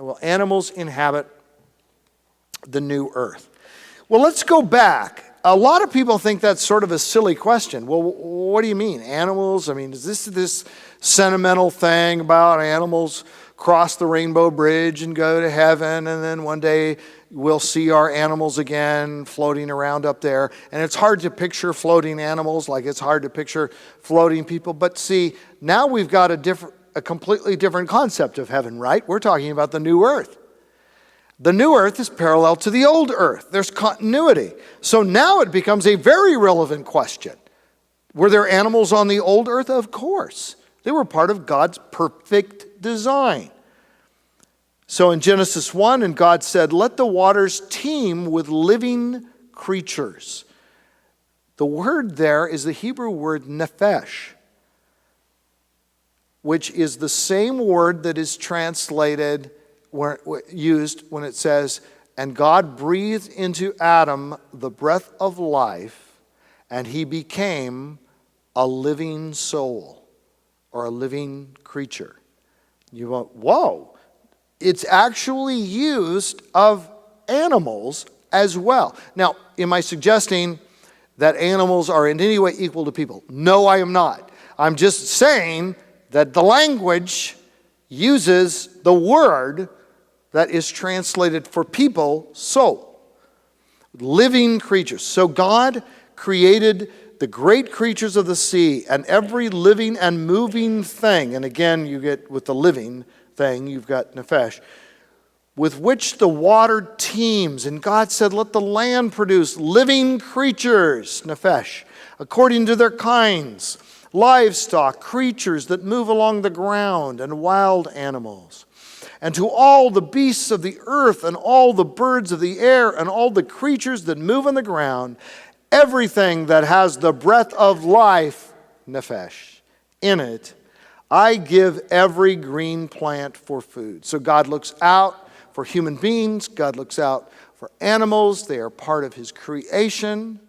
Well, animals inhabit the new earth. Well, let's go back. A lot of people think that's sort of a silly question. Well, what do you mean? Animals? I mean, is this sentimental thing about animals cross the rainbow bridge and go to heaven, and then one day we'll see our animals again floating around up there? And it's hard to picture floating animals like it's hard to picture floating people. But see, now we've got a completely different concept of heaven, right? We're talking about the new earth. The new earth is parallel to the old earth. There's continuity. So now it becomes a very relevant question. Were there animals on the old earth? Of course. They were part of God's perfect design. So in Genesis 1, and God said, "Let the waters teem with living creatures." The word there is the Hebrew word nephesh, which is the same word that is used when it says, "And God breathed into Adam the breath of life, and he became a living soul," or a living creature. You go, whoa. It's actually used of animals as well. Now, am I suggesting that animals are in any way equal to people? No, I am not. I'm just saying that the language uses the word that is translated for people, soul. Living creatures. So God created the great creatures of the sea and every living and moving thing. And again, you get with the living thing, you've got nephesh, with which the water teems. And God said, "Let the land produce living creatures," nephesh, "according to their kinds, livestock, creatures that move along the ground, and wild animals. And to all the beasts of the earth, and all the birds of the air, and all the creatures that move on the ground, everything that has the breath of life," nephesh, "in it, I give every green plant for food." So God looks out for human beings. God looks out for animals. They are part of his creation.